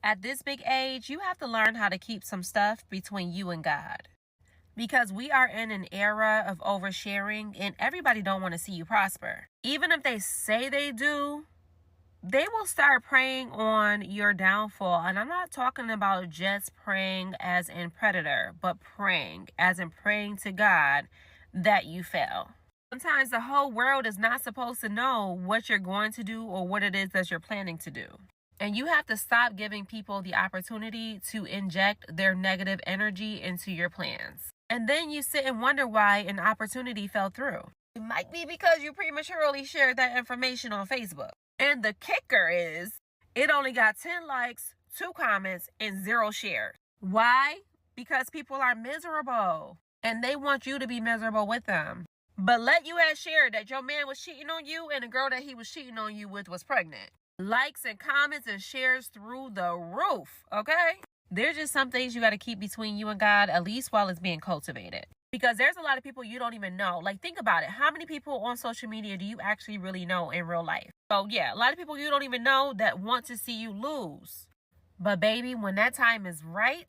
At this big age, you have to learn how to keep some stuff between you and God. Because we are in an era of oversharing and everybody don't want to see you prosper. Even if they say they do, they will start preying on your downfall. And I'm not talking about just praying as in predator, but praying as in praying to God that you fail. Sometimes the whole world is not supposed to know what you're going to do or what it is that you're planning to do. And you have to stop giving people the opportunity to inject their negative energy into your plans. And then you sit and wonder why an opportunity fell through. It might be because you prematurely shared that information on Facebook. And the kicker is, it only got 10 likes, 2 comments, and 0 shares. Why? Because people are miserable. And they want you to be miserable with them. But let you have shared that your man was cheating on you and the girl that he was cheating on you with was pregnant. Likes and comments and shares through the roof, okay? There's just some things you got to keep between you and God, at least while it's being cultivated. Because there's a lot of people you don't even know. Like, think about it. How many people on social media do you actually really know in real life? So, yeah, a lot of people you don't even know that want to see you lose. But, baby, when that time is right,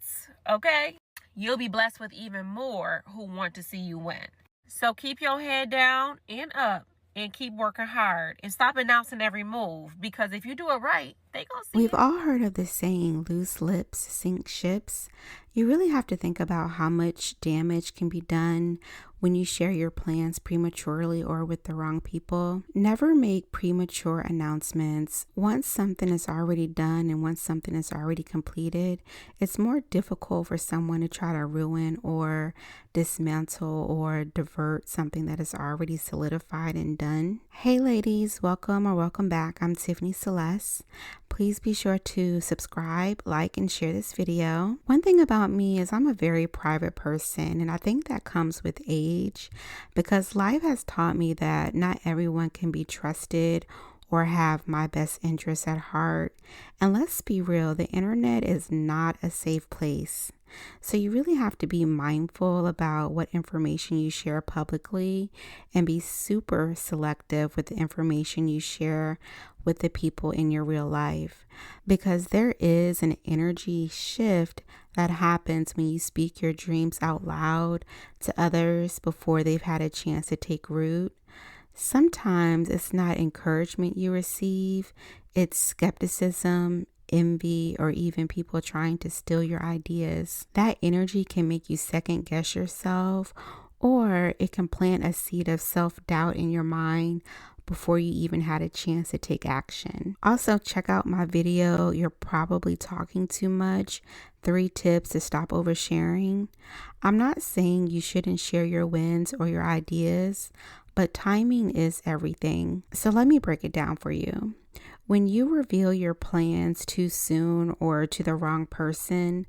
okay, you'll be blessed with even more who want to see you win. So, keep your head down and up. And keep working hard and stop announcing every move, because if you do it right, they gonna see We've it. all heard of the saying, loose lips sink ships. You really have to think about how much damage can be done when you share your plans prematurely or with the wrong people. Never make premature announcements. Once something is already done and once something is already completed, it's more difficult for someone to try to ruin or dismantle or divert something that is already solidified and done. Hey ladies, welcome or welcome back. I'm Tiffany Celeste. Please be sure to subscribe, like, and share this video. One thing about me is I'm a very private person, and I think that comes with age because life has taught me that not everyone can be trusted or have my best interests at heart. And let's be real, the internet is not a safe place. So you really have to be mindful about what information you share publicly and be super selective with the information you share with the people in your real life, because there is an energy shift that happens when you speak your dreams out loud to others before they've had a chance to take root. Sometimes it's not encouragement you receive, it's skepticism, envy, or even people trying to steal your ideas. That energy can make you second guess yourself, or it can plant a seed of self-doubt in your mind before you even had a chance to take action. Also, check out my video, You're Probably Talking Too Much, 3 Tips to Stop Oversharing. I'm not saying you shouldn't share your wins or your ideas, but timing is everything. So let me break it down for you. When you reveal your plans too soon or to the wrong person,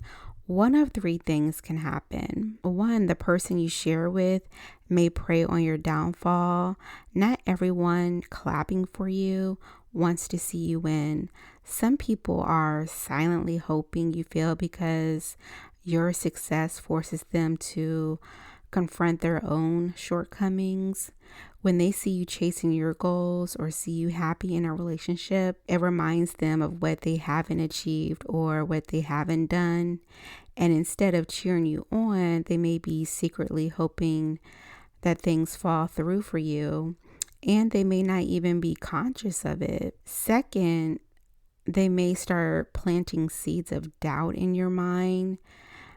one of 3 things can happen. 1, the person you share with may prey on your downfall. Not everyone clapping for you wants to see you win. Some people are silently hoping you fail because your success forces them to confront their own shortcomings. When they see you chasing your goals or see you happy in a relationship, it reminds them of what they haven't achieved or what they haven't done. And instead of cheering you on, they may be secretly hoping that things fall through for you, and they may not even be conscious of it. Second, they may start planting seeds of doubt in your mind.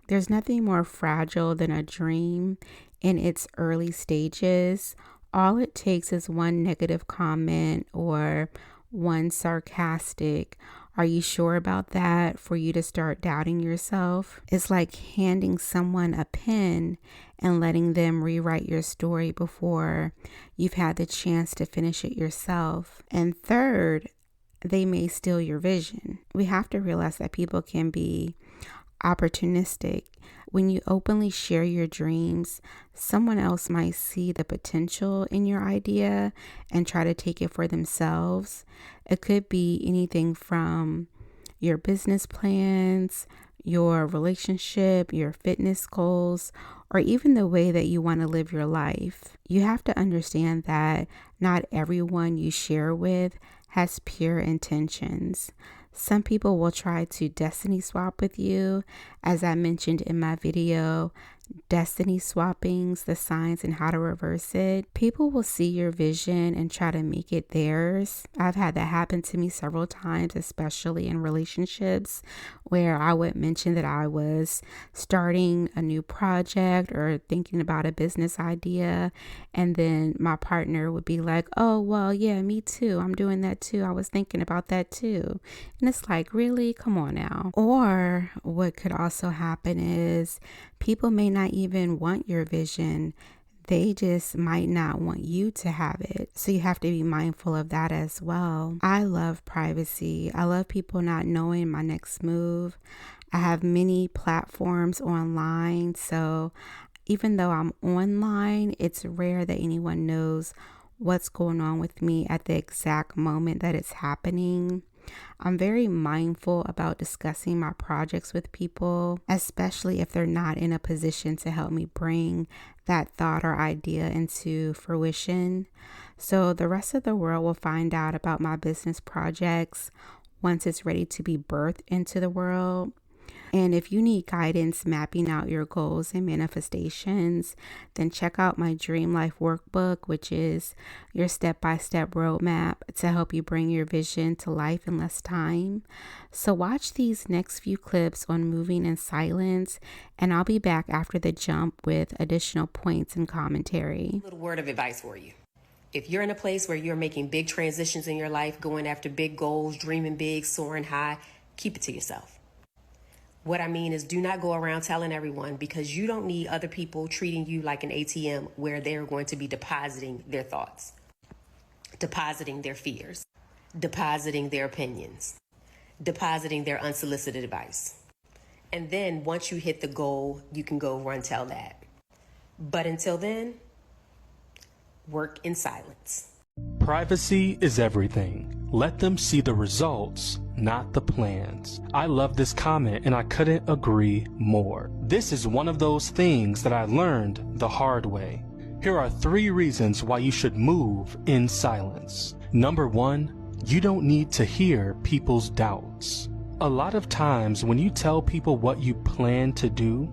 There's nothing more fragile than a dream in its early stages. All it takes is one negative comment or one sarcastic, "Are you sure about that?" for you to start doubting yourself. It's like handing someone a pen and letting them rewrite your story before you've had the chance to finish it yourself. And third, they may steal your vision. We have to realize that people can be opportunistic. When you openly share your dreams, someone else might see the potential in your idea and try to take it for themselves. It could be anything from your business plans, your relationship, your fitness goals, or even the way that you want to live your life. You have to understand that not everyone you share with has pure intentions. Some people will try to destiny swap with you. As I mentioned in my video, destiny swappings, the signs and how to reverse it. People will see your vision and try to make it theirs. I've had that happen to me several times, especially in relationships, where I would mention that I was starting a new project or thinking about a business idea, and then my partner would be like, oh, well, yeah, me too. I'm doing that too. I was thinking about that too. And it's like, really? Come on now. Or what could also happen is people may not even want your vision. They just might not want you to have it. So you have to be mindful of that as well. I love privacy. I love people not knowing my next move. I have many platforms online. So even though I'm online, it's rare that anyone knows what's going on with me at the exact moment that it's happening. I'm very mindful about discussing my projects with people, especially if they're not in a position to help me bring that thought or idea into fruition. So the rest of the world will find out about my business projects once it's ready to be birthed into the world. And if you need guidance mapping out your goals and manifestations, then check out my Dream Life Workbook, which is your step-by-step roadmap to help you bring your vision to life in less time. So watch these next few clips on moving in silence, and I'll be back after the jump with additional points and commentary. A little word of advice for you. If you're in a place where you're making big transitions in your life, going after big goals, dreaming big, soaring high, keep it to yourself. What I mean is, do not go around telling everyone, because you don't need other people treating you like an ATM where they're going to be depositing their thoughts, depositing their fears, depositing their opinions, depositing their unsolicited advice. And then once you hit the goal, you can go run tell that. But until then, work in silence. Privacy is everything. Let them see the results, not the plans. I love this comment and I couldn't agree more. This is one of those things that I learned the hard way. Here are 3 reasons why you should move in silence. Number 1, you don't need to hear people's doubts. A lot of times when you tell people what you plan to do,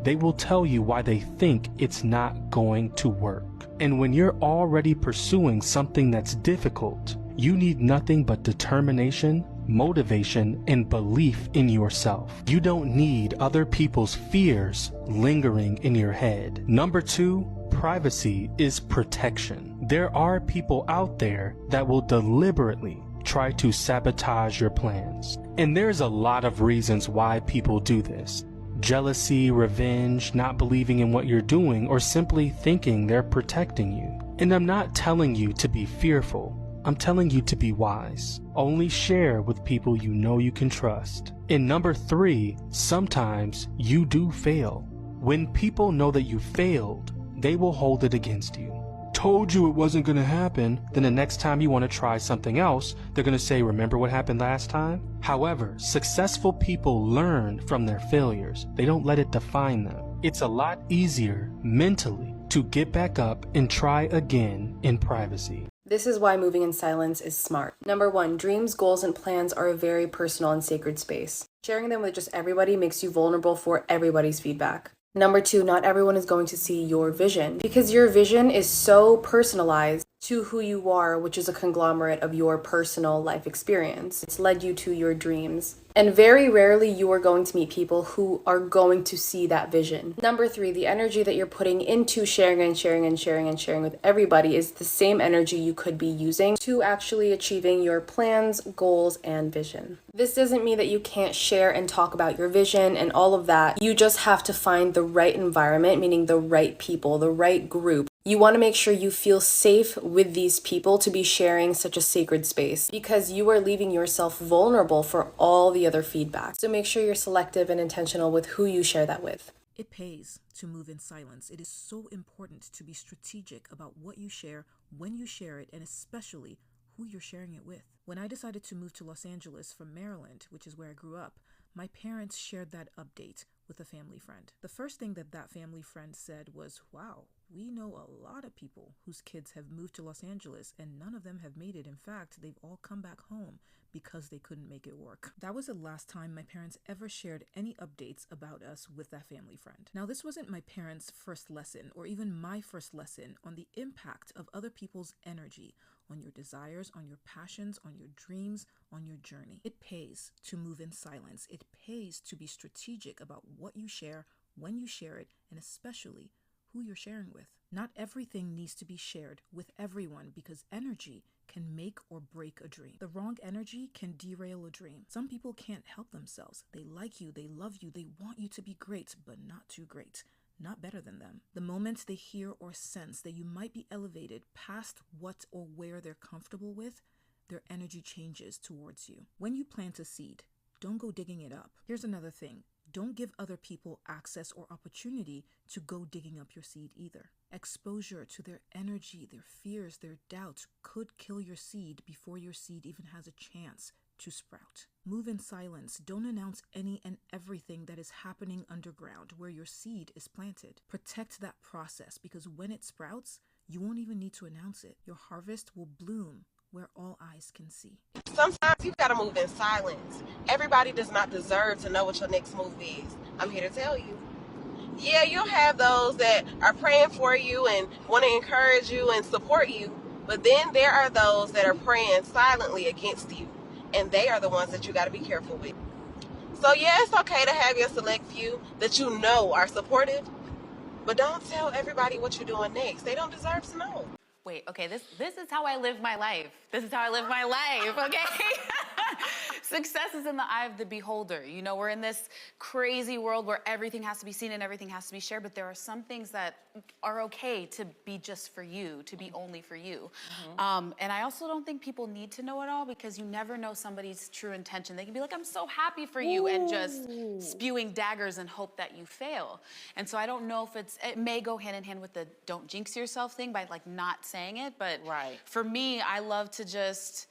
they will tell you why they think it's not going to work. And when you're already pursuing something that's difficult, you need nothing but determination, motivation, and belief in yourself. You don't need other people's fears lingering in your head. Number 2, privacy is protection. There are people out there that will deliberately try to sabotage your plans. And there's a lot of reasons why people do this. Jealousy, revenge, not believing in what you're doing, or simply thinking they're protecting you. And I'm not telling you to be fearful. I'm telling you to be wise. Only share with people you know you can trust. And number 3, sometimes you do fail. When people know that you failed, they will hold it against you. Told you it wasn't going to happen. Then the next time you want to try something else, they're going to say, remember what happened last time? However, successful people learn from their failures. They don't let it define them. It's a lot easier mentally to get back up and try again in privacy. This is why moving in silence is smart. Number 1, dreams, goals, and plans are a very personal and sacred space. Sharing them with just everybody makes you vulnerable for everybody's feedback. Number 2, not everyone is going to see your vision, because your vision is so personalized to who you are, which is a conglomerate of your personal life experience. It's led you to your dreams. And very rarely you are going to meet people who are going to see that vision. Number 3, the energy that you're putting into sharing and sharing and sharing and sharing with everybody is the same energy you could be using to actually achieving your plans, goals, and vision. This doesn't mean that you can't share and talk about your vision and all of that. You just have to find the right environment, meaning the right people, the right group. You want to make sure you feel safe with these people to be sharing such a sacred space, because you are leaving yourself vulnerable for all the other feedback. So make sure you're selective and intentional with who you share that with. It pays to move in silence. It is so important to be strategic about what you share, when you share it, and especially who you're sharing it with. When I decided to move to Los Angeles from Maryland, which is where I grew up, my parents shared that update with a family friend. The first thing that family friend said was, wow, We know a lot of people whose kids have moved to Los Angeles and none of them have made it. In fact, they've all come back home because they couldn't make it work. That was the last time my parents ever shared any updates about us with that family friend. Now, this wasn't my parents' first lesson or even my first lesson on the impact of other people's energy on your desires, on your passions, on your dreams, on your journey. It pays to move in silence. It pays to be strategic about what you share, when you share it, and especially who you're sharing with. Not everything needs to be shared with everyone because energy can make or break a dream. The wrong energy can derail a dream. Some people can't help themselves. They like you, they love you, they want you to be great, but not too great. Not better than them. The moment they hear or sense that you might be elevated past what or where they're comfortable with, their energy changes towards you. When you plant a seed, don't go digging it up. Here's another thing. Don't give other people access or opportunity to go digging up your seed either. Exposure to their energy, their fears, their doubts could kill your seed before your seed even has a chance to sprout. Move in silence. Don't announce any and everything that is happening underground where your seed is planted. Protect that process because when it sprouts, you won't even need to announce it. Your harvest will bloom where all eyes can see. Sometimes you gotta move in silence. Everybody does not deserve to know what your next move is. I'm here to tell you. Yeah, you'll have those that are praying for you and want to encourage you and support you, but then there are those that are praying silently against you, and they are the ones that you gotta be careful with. So yeah, it's okay to have your select few that you know are supportive, but don't tell everybody what you're doing next. They don't deserve to know. Wait, okay, this is how I live my life. This is how I live my life, okay? Success is in the eye of the beholder. You know, we're in this crazy world where everything has to be seen and everything has to be shared, but there are some things that are okay to be just for you, to be only for you. And I also don't think people need to know it all because you never know somebody's true intention. They can be like, I'm so happy for you, and just spewing daggers and hope that you fail. And so I don't know if it may go hand in hand with the don't jinx yourself thing by like not saying it, but for me, I love to just,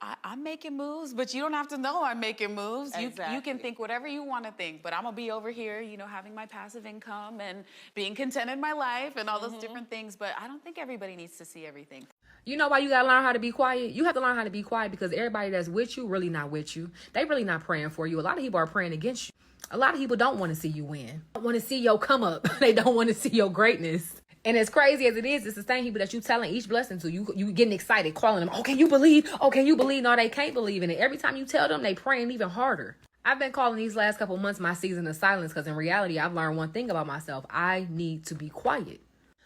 I'm making moves, but you don't have to know I'm making moves. You can think whatever you want to think, but I'm gonna be over here, you know, having my passive income and being content in my life and all those different things, but I don't think everybody needs to see everything. You know why you gotta learn how to be quiet? You have to learn how to be quiet because everybody that's with you really not with you. They really not praying for you. A lot of people are praying against you. A lot of people don't want to see you win. They don't want to see your come up. They don't want to see your greatness. And as crazy as it is, it's the same people that you telling each blessing to. You getting excited, calling them, oh, can you believe? Oh, can you believe? No, they can't believe in it. Every time you tell them, they praying even harder. I've been calling these last couple months my season of silence because in reality, I've learned one thing about myself. I need to be quiet.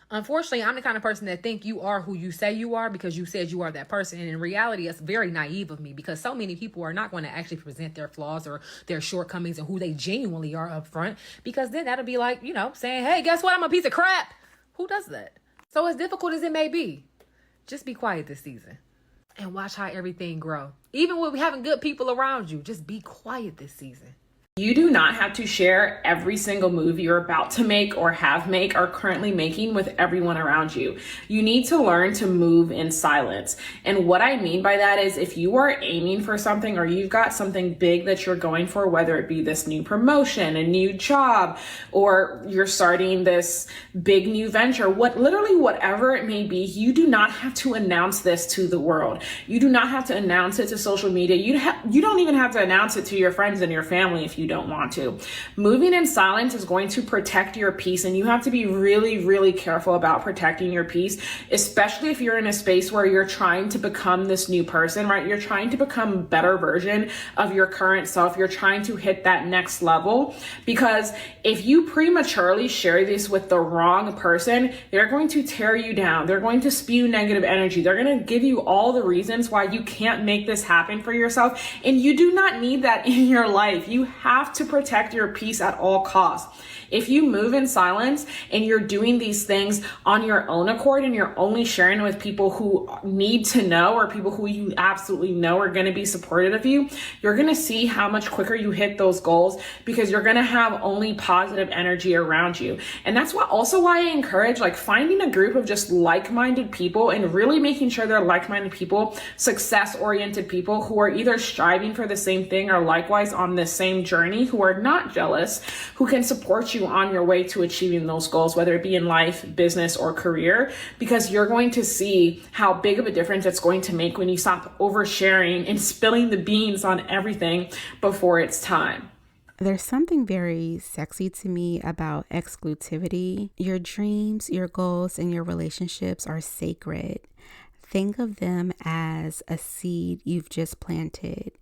Unfortunately, I'm the kind of person that think you are who you say you are because you said you are that person. And in reality, it's very naive of me because so many people are not going to actually present their flaws or their shortcomings and who they genuinely are up front, because then that'll be like, you know, saying, hey, guess what? I'm a piece of crap. Who does that? So as difficult as it may be, just be quiet this season and watch how everything grow. Even with having good people around you, just be quiet this season. You do not have to share every single move you're about to make or have make or currently making with everyone around you. You need to learn to move in silence. And what I mean by that is if you are aiming for something or you've got something big that you're going for, whether it be this new promotion, a new job, or you're starting this big new venture, literally whatever it may be, you do not have to announce this to the world. You do not have to announce it to social media. You don't even have to announce it to your friends and your family if you don't want to. Moving in silence is going to protect your peace, and you have to be really, really careful about protecting your peace, especially if you're in a space where you're trying to become this new person, right? You're trying to become a better version of your current self. You're trying to hit that next level, because if you prematurely share this with the wrong person, they're going to tear you down. They're going to spew negative energy. They're going to give you all the reasons why you can't make this happen for yourself, and you do not need that in your life. You have to protect your peace at all costs. If you move in silence and you're doing these things on your own accord and you're only sharing with people who need to know or people who you absolutely know are going to be supportive of you, you're going to see how much quicker you hit those goals because you're going to have only positive energy around you. And that's why I encourage finding a group of just like-minded people and really making sure they're like-minded people, success-oriented people who are either striving for the same thing or likewise on the same journey journey who are not jealous, who can support you on your way to achieving those goals, whether it be in life, business, or career, because you're going to see how big of a difference it's going to make when you stop oversharing and spilling the beans on everything before it's time. There's something very sexy to me about exclusivity. Your dreams, your goals, and your relationships are sacred. Think of them as a seed you've just planted.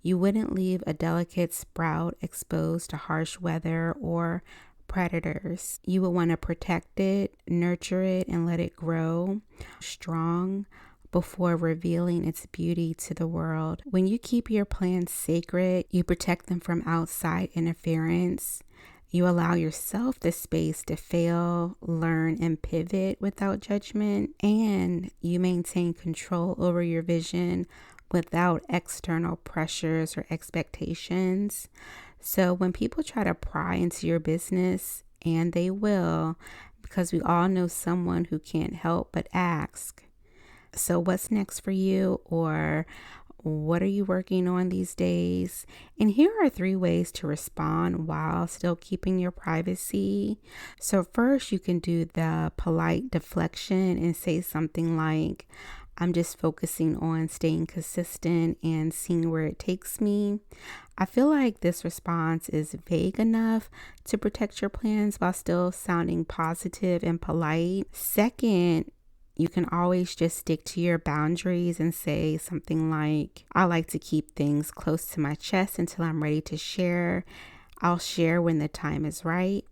You wouldn't leave a delicate sprout exposed to harsh weather or predators. You would want to protect it, nurture it, and let it grow strong before revealing its beauty to the world. When you keep your plans sacred, you protect them from outside interference. You allow yourself the space to fail, learn, and pivot without judgment. And you maintain control over your vision without external pressures or expectations. So when people try to pry into your business, and they will, because we all know someone who can't help but ask, so what's next for you? Or what are you working on these days? And here are 3 ways to respond while still keeping your privacy. So first, you can do the polite deflection and say something like, I'm just focusing on staying consistent and seeing where it takes me. I feel like this response is vague enough to protect your plans while still sounding positive and polite. Second, you can always just stick to your boundaries and say something like, I like to keep things close to my chest until I'm ready to share. I'll share when the time is right.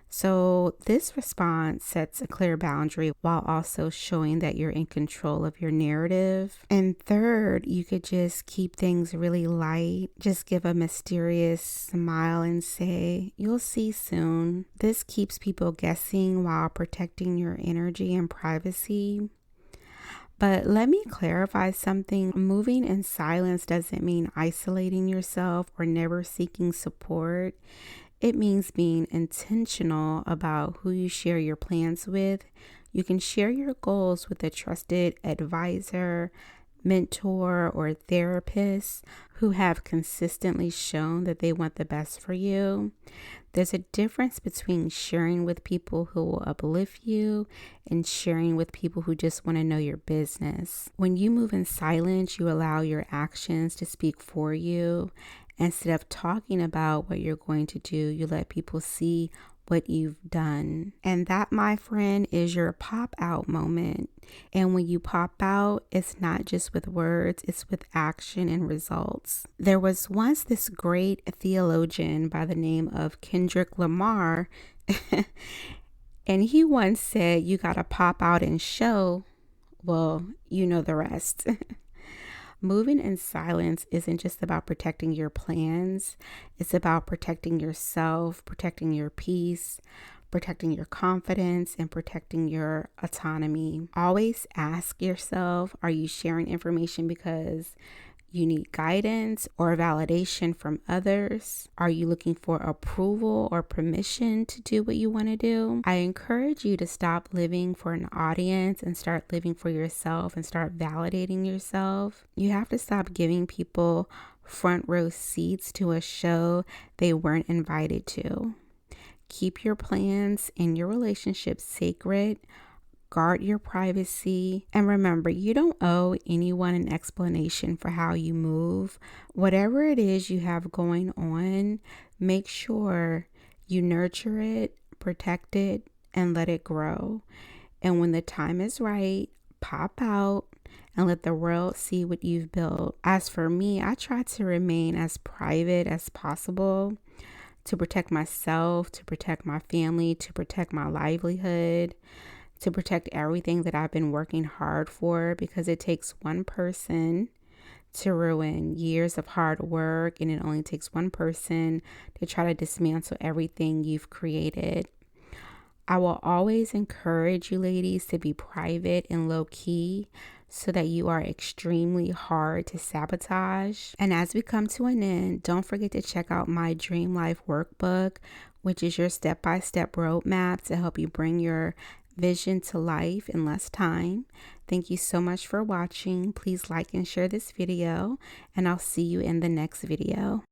So this response sets a clear boundary while also showing that you're in control of your narrative. And third, you could just keep things really light. Just give a mysterious smile and say, you'll see soon. This keeps people guessing while protecting your energy and privacy. But let me clarify something. Moving in silence doesn't mean isolating yourself or never seeking support. It means being intentional about who you share your plans with. You can share your goals with a trusted advisor, mentor, or therapist who have consistently shown that they want the best for you. There's a difference between sharing with people who will uplift you and sharing with people who just want to know your business. When you move in silence, you allow your actions to speak for you. Instead of talking about what you're going to do, you let people see what you've done. And that, my friend, is your pop out moment. And when you pop out, it's not just with words, it's with action and results. There was once this great theologian by the name of Kendrick Lamar, and he once said, you gotta pop out and show. Well, you know the rest. Moving in silence isn't just about protecting your plans. It's about protecting yourself, protecting your peace, protecting your confidence, and protecting your autonomy. Always ask yourself, are you sharing information because you need guidance or validation from others? Are you looking for approval or permission to do what you want to do? I encourage you to stop living for an audience and start living for yourself and start validating yourself. You have to stop giving people front row seats to a show they weren't invited to. Keep your plans and your relationships sacred. Guard your privacy. And remember, you don't owe anyone an explanation for how you move. Whatever it is you have going on, make sure you nurture it, protect it, and let it grow. And when the time is right, pop out and let the world see what you've built. As for me, I try to remain as private as possible to protect myself, to protect my family, to protect my livelihood, to protect everything that I've been working hard for, because it takes one person to ruin years of hard work, and it only takes one person to try to dismantle everything you've created. I will always encourage you ladies to be private and low key so that you are extremely hard to sabotage. And as we come to an end, don't forget to check out my Dream Life Workbook, which is your step-by-step roadmap to help you bring your vision to life in less time. Thank you so much for watching. Please like and share this video, and I'll see you in the next video.